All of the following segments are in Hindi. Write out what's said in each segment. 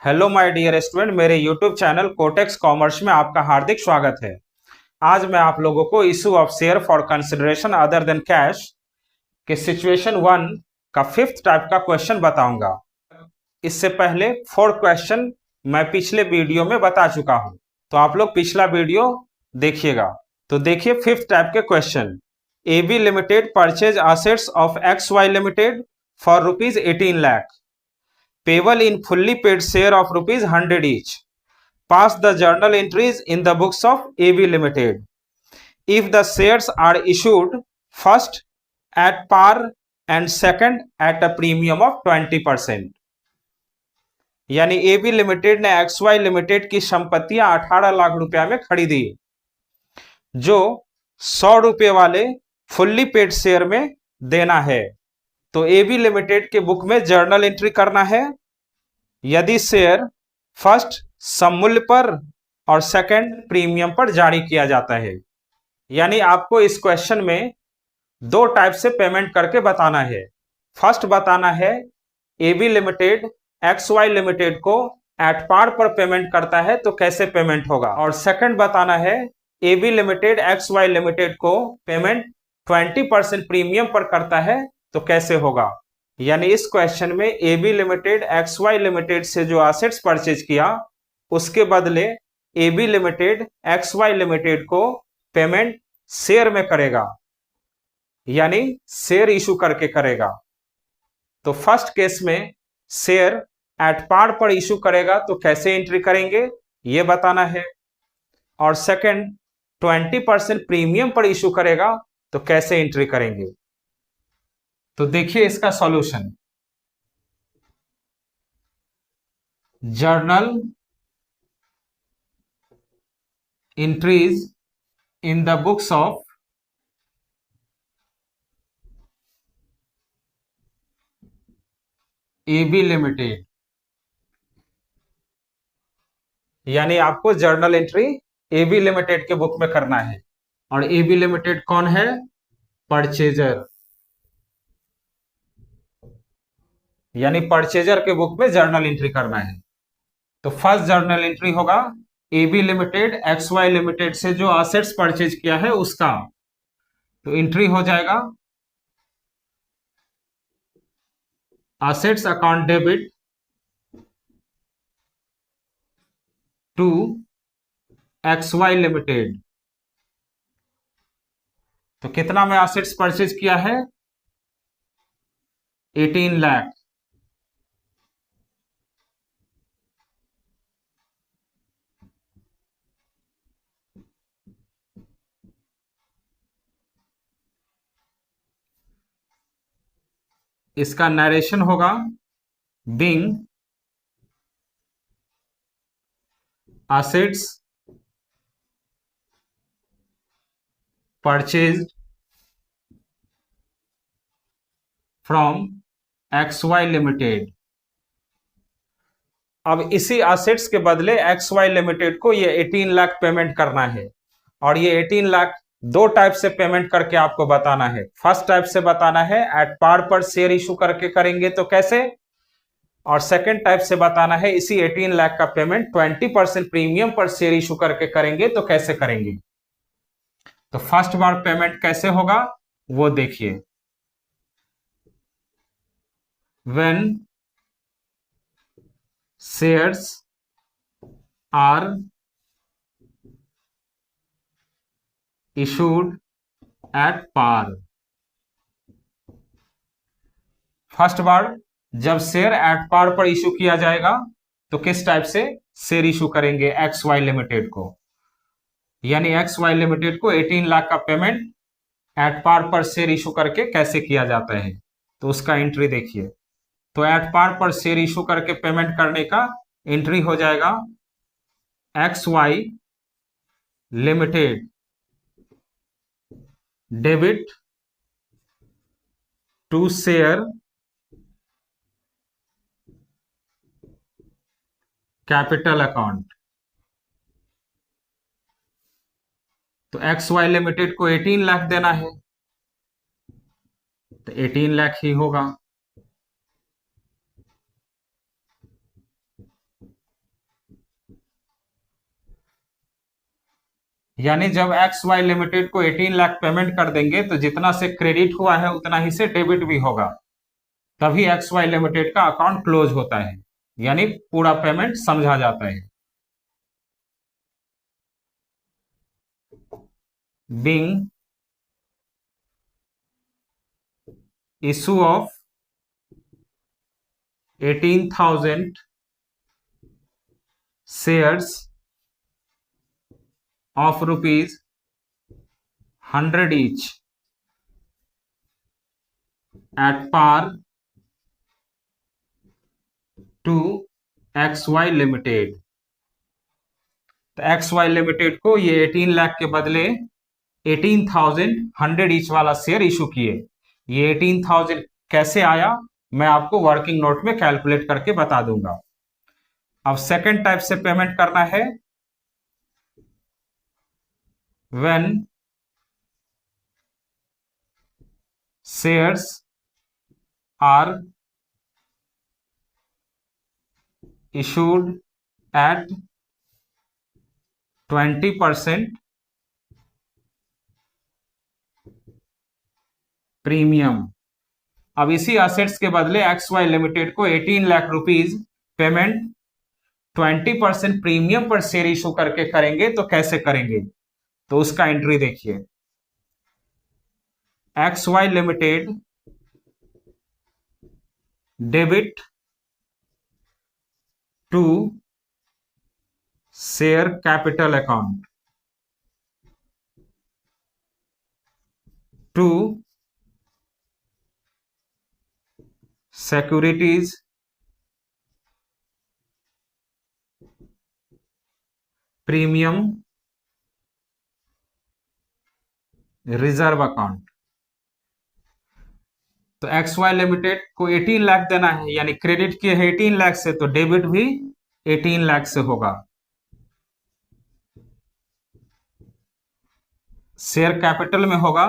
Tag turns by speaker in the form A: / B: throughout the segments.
A: हेलो माय डियर स्टूडेंट, मेरे यूट्यूब चैनल कोटेक्स कॉमर्स में आपका हार्दिक स्वागत है। आज मैं आप लोगों को issue of share for consideration other than cash के सिचुएशन 1 का 5th टाइप का क्वेश्चन बताऊंगा। इससे पहले 4 क्वेश्चन मैं पिछले वीडियो में बता चुका हूं, तो आप लोग पिछला वीडियो देखिएगा। तो देखिए 5th टाइप के question. AB limited purchase assets of X Y limited for rupees 18 lakh, payable in fully paid share of rupees 100 each. Pass the journal entries in the books of AB Limited. If the shares are issued first at par and second at a premium of 20%. यानी AB लिमिटेड ने XY लिमिटेड की संपत्तियां 18 लाख रुपया में खरीदी, जो 100 रुपये वाले फुल्ली पेड शेयर में देना है। तो एबी लिमिटेड के बुक में जर्नल एंट्री करना है। यदि शेयर फर्स्ट सममूल्य पर और सेकंड प्रीमियम पर जारी किया जाता है, यानी आपको इस क्वेश्चन में 2 टाइप से पेमेंट करके बताना है। फर्स्ट बताना है एबी लिमिटेड XY लिमिटेड को एट पार पर पेमेंट करता है तो कैसे पेमेंट होगा, और सेकंड बताना है एबी लिमिटेड XY लिमिटेड को पेमेंट 20% प्रीमियम पर करता है तो कैसे होगा। यानी इस क्वेश्चन में एबी लिमिटेड XY लिमिटेड से जो एसेट्स परचेज किया, उसके बदले एबी लिमिटेड XY लिमिटेड को पेमेंट शेयर में करेगा, यानी शेयर इशू करके करेगा। तो फर्स्ट केस में शेयर एट पार पर इशू करेगा तो कैसे एंट्री करेंगे ये बताना है, और सेकंड 20% प्रीमियम पर इशू करेगा तो कैसे एंट्री करेंगे। तो देखिए इसका solution. Journal entries in the books of AB limited, यानी आपको जर्नल एंट्री एबी लिमिटेड के बुक में करना है। और एबी लिमिटेड कौन है? परचेजर, यानी परचेजर के बुक में जर्नल एंट्री करना है। तो फर्स्ट जर्नल एंट्री होगा एबी लिमिटेड XY लिमिटेड से जो असेट्स परचेज किया है उसका। तो एंट्री हो जाएगा assets account debit to XY limited. तो कितना में असेट्स परचेज किया है? 18 लाख। इसका नरेशन होगा being assets purchased from XY limited. अब इसी असेट्स के बदले XY लिमिटेड को ये 18 लाख पेमेंट करना है, और ये 18 लाख 2 टाइप से पेमेंट करके आपको बताना है। फर्स्ट टाइप से बताना है एट पार पर शेयर इशू करके करेंगे तो कैसे, और सेकंड टाइप से बताना है इसी 18 लाख का पेमेंट 20% प्रीमियम पर शेयर इशू करके करेंगे तो कैसे करेंगे। तो फर्स्ट बार पेमेंट कैसे होगा वो देखिए। When shares are issued at par. First बार जब शेयर एट पार पर इशू किया जाएगा तो किस टाइप से शेयर इशू करेंगे XY लिमिटेड को, यानी XY लिमिटेड को 18 लाख का पेमेंट एट पार पर शेयर इशू करके कैसे किया जाता है, तो उसका एंट्री देखिए। तो एट पार पर शेयर इशू करके पेमेंट करने का एंट्री हो जाएगा XY limited debit to share capital account. तो XY लिमिटेड को 18 लाख देना है तो 18 लाख ही होगा। यानी जब एक्स वाई लिमिटेड को 18 लाख पेमेंट कर देंगे तो जितना से क्रेडिट हुआ है उतना ही से डेबिट भी होगा, तभी एक्स वाई लिमिटेड का अकाउंट क्लोज होता है, यानी पूरा पेमेंट समझा जाता है। Being issue of 18,000 shares of rupees 100 each at par to XY limited. तो XY लिमिटेड को ये 18 लाख के बदले 18,100 ईच वाला शेयर इशू किए। ये 18,000 कैसे आया मैं आपको वर्किंग नोट में कैलकुलेट करके बता दूंगा। अब सेकंड टाइप से पेमेंट करना है। When shares are issued at 20% premium. अब इसी असेट्स के बदले एक्स वाई लिमिटेड को 18 लाख रुपीज पेमेंट 20% प्रीमियम पर शेयर इशू करके करेंगे तो कैसे करेंगे, तो उसका एंट्री देखिए। X Y limited debit to share capital account to securities premium reserve account. तो एक्स वाई लिमिटेड को 18 लाख देना है, यानी क्रेडिट किए है 18 लाख से, तो डेबिट भी 18 लाख से होगा। शेयर कैपिटल में होगा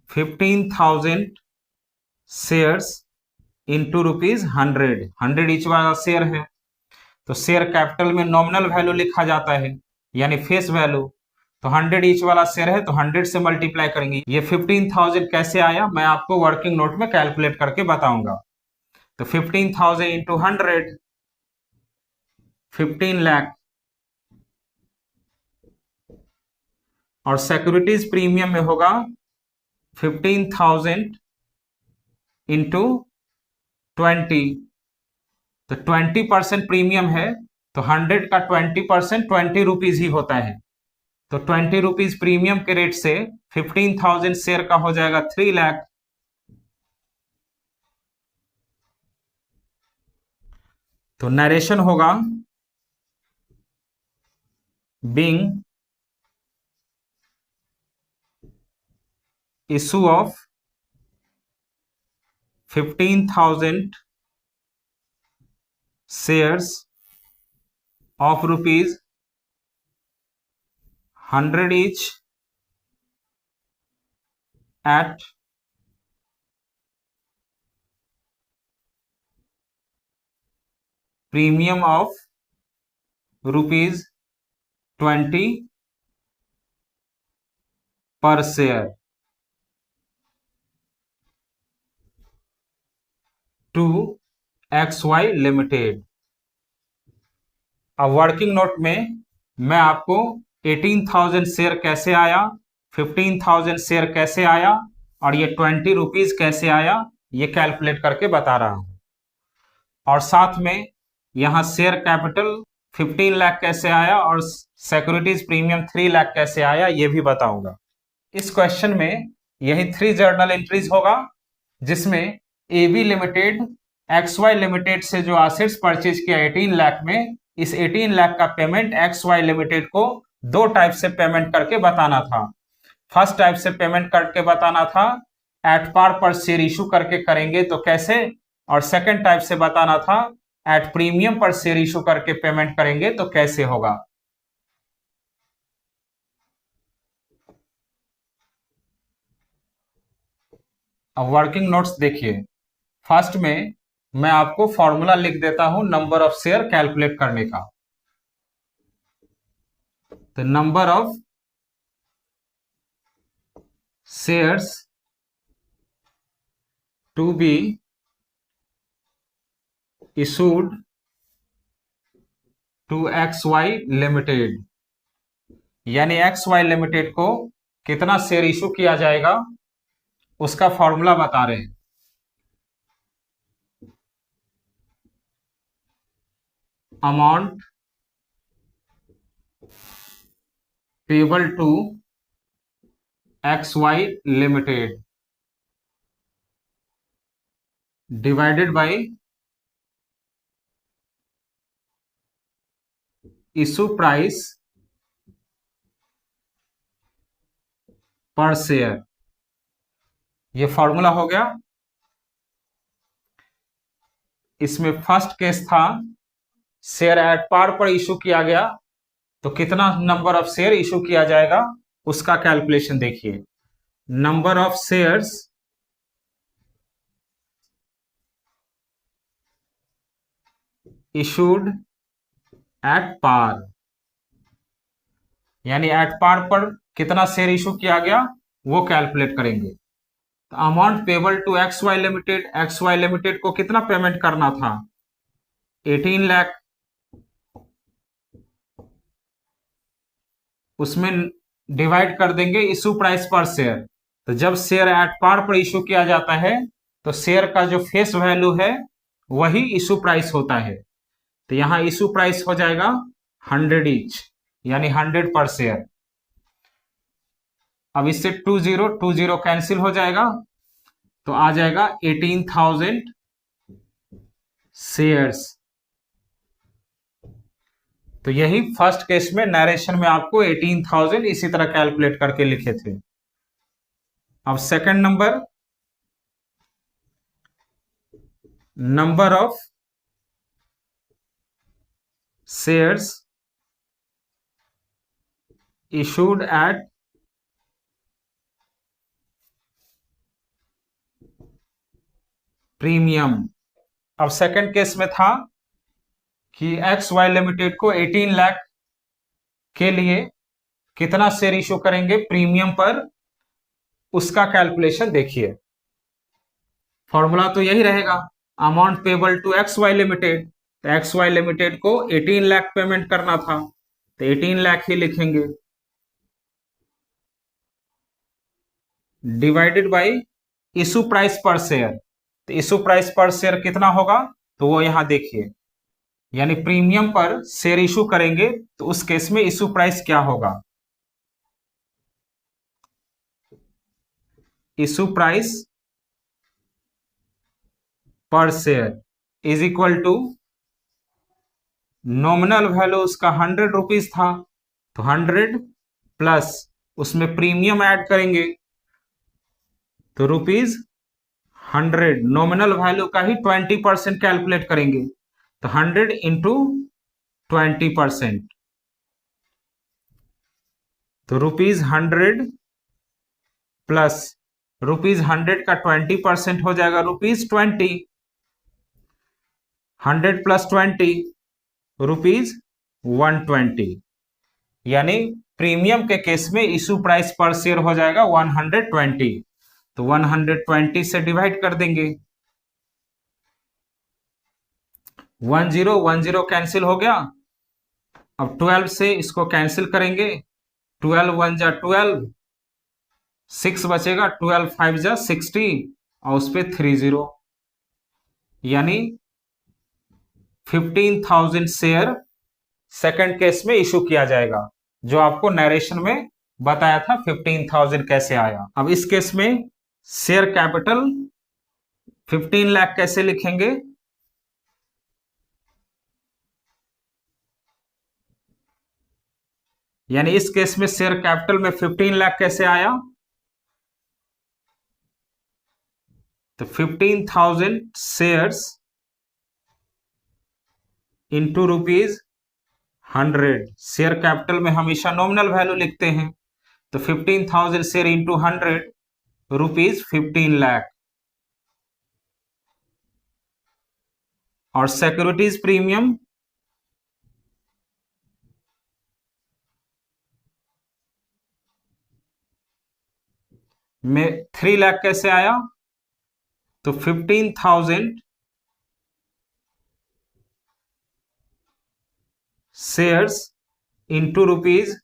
A: 15,000 शेयर्स इंटू ₹100, 100 ईच वाला शेयर है, तो शेयर कैपिटल में नॉमिनल वैल्यू लिखा जाता है, यानी फेस वैल्यू। तो 100 ईच वाला शेयर है तो 100 से मल्टीप्लाई करेंगे। ये 15,000 कैसे आया मैं आपको वर्किंग नोट में कैलकुलेट करके बताऊंगा। तो 15,000 इंटू 100 15 लाख, और सिक्योरिटीज प्रीमियम में होगा 15,000 इंटू 20, तो 20% प्रीमियम है, तो 100 का 20% 20 रुपीज ही होता है, तो 20 रुपीज प्रीमियम के रेट से 15,000 शेयर का हो जाएगा 3 लाख। तो नरेशन होगा being issue of 15,000 shares of ₹100 each at premium of ₹20 per share to XY limited. अब वर्किंग नोट में मैं आपको 18,000 शेयर कैसे आया, 15,000 शेयर कैसे आया और ये 20 रुपीज कैसे आया ये कैलकुलेट करके बता रहा हूं, और साथ में यहां शेयर कैपिटल 15 लाख कैसे आया और सिक्योरिटीज प्रीमियम 3 लाख कैसे आया ये भी बताऊंगा। इस क्वेश्चन में यही 3 जर्नल एंट्रीज होगा, जिसमें AB limited X Y limited से जो एसेट्स परचेज किया 18 लाख में, इस 18 लाख का पेमेंट एक्स वाई लिमिटेड को 2 टाइप से पेमेंट करके बताना था। फर्स्ट टाइप से पेमेंट करके बताना था एट पार पर शेयर इशू करके करेंगे तो कैसे, और सेकंड टाइप से बताना था एट प्रीमियम पर शेयर इशू करके पेमेंट करेंगे तो कैसे होगा। अब वर्किंग नोट्स देखिए। फर्स्ट में मैं आपको फॉर्मूला लिख देता हूं नंबर ऑफ शेयर कैलकुलेट करने का। तो number of shares to be issued to X Y limited, यानी एक्स वाई लिमिटेड को कितना शेयर इशू किया जाएगा उसका फॉर्मूला बता रहे हैं। Amount payable to X Y limited divided by issue price per share, ये फॉर्मूला हो गया। इसमें फर्स्ट केस था शेयर एट पार पर इशू किया गया, तो कितना नंबर ऑफ शेयर इशू किया जाएगा उसका कैलकुलेशन देखिए। Number of shares issued at par, यानी एट पार पर कितना शेयर इशू किया गया वो कैलकुलेट करेंगे। तो amount payable to X Y limited, X Y limited को कितना पेमेंट करना था 18 लाख, उसमें डिवाइड कर देंगे इशू प्राइस पर शेयर। तो जब शेयर एट पार पर इशू किया जाता है तो शेयर का जो फेस वैल्यू है वही इशू प्राइस होता है। तो यहां इशू प्राइस हो जाएगा 100 ईच, यानी 100 पर शेयर। अब इससे 20 कैंसिल हो जाएगा, तो आ जाएगा 18,000 शेयर्स। तो यही फर्स्ट केस में नरेशन में आपको 18,000 इसी तरह कैलकुलेट करके लिखे थे। अब second number, number of shares issued at premium. अब सेकंड केस में था कि एक्स वाई लिमिटेड को 18 लाख के लिए कितना शेयर इशू करेंगे प्रीमियम पर, उसका कैलकुलेशन देखिए। फॉर्मूला तो यही रहेगा, amount payable to X Y limited. तो एक्स वाई लिमिटेड को 18 लाख पेमेंट करना था, तो 18 लाख ही लिखेंगे, divided by issue price per share. तो इशू प्राइस पर शेयर कितना होगा तो वो यहां देखिए, यानी प्रीमियम पर शेयर इशू करेंगे तो उस केस में इशू प्राइस क्या होगा, issue price per share is equal to nominal value उसका 100 रुपीज था, तो 100 प्लस उसमें प्रीमियम ऐड करेंगे तो रुपीज 100, नॉमिनल वैल्यू का ही 20% कैलकुलेट करेंगे, तो 100 इंटू 20%, तो रुपीज 100 प्लस रुपीज 100 का 20% हो जाएगा रुपीज 20, 100 प्लस 20 रुपीज 120, यानी प्रीमियम के केस में इशू प्राइस पर शेयर हो जाएगा 120। तो 120 से डिवाइड कर देंगे, 10 कैंसिल हो गया। अब 12 से इसको कैंसिल करेंगे, 12 1 जा 12, 6 बचेगा, 12 5 जा 60 और उस पर 30, यानी 15,000 शेयर सेकंड केस में इशू किया जाएगा, जो आपको नरेशन में बताया था 15,000 कैसे आया। अब इस केस में शेयर कैपिटल 15 लाख कैसे लिखेंगे, यानी इस केस में शेयर कैपिटल में 15 लाख कैसे आया, तो 15,000 shares into rupees 100, share capital में हमेशा नॉमिनल वैल्यू लिखते हैं, तो 15,000 शेयर इंटू 100 रुपीज 15 लाख। और सिक्योरिटीज प्रीमियम में 3 लाख कैसे आया? तो 15,000 शेयर्स इंटू ₹20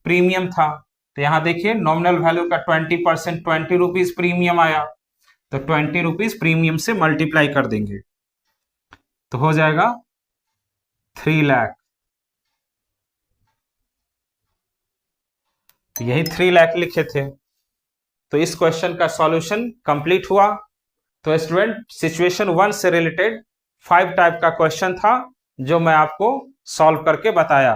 A: प्रीमियम था। तो यहां देखिए नॉमिनल वैल्यू का 20%, ₹20 प्रीमियम आया, तो ₹20 प्रीमियम से मल्टीप्लाई कर देंगे तो हो जाएगा 3 लाख। यही 3 लाख लिखे थे। तो इस क्वेश्चन का सॉल्यूशन कंप्लीट हुआ। तो स्टूडेंट सिचुएशन 1 से रिलेटेड 5 टाइप का क्वेश्चन था जो मैं आपको सॉल्व करके बताया।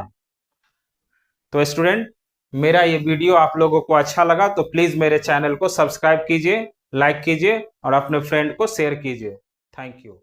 A: तो स्टूडेंट मेरा ये वीडियो आप लोगों को अच्छा लगा तो प्लीज मेरे चैनल को सब्सक्राइब कीजिए, लाइक कीजिए और अपने फ्रेंड को शेयर कीजिए। Thank you.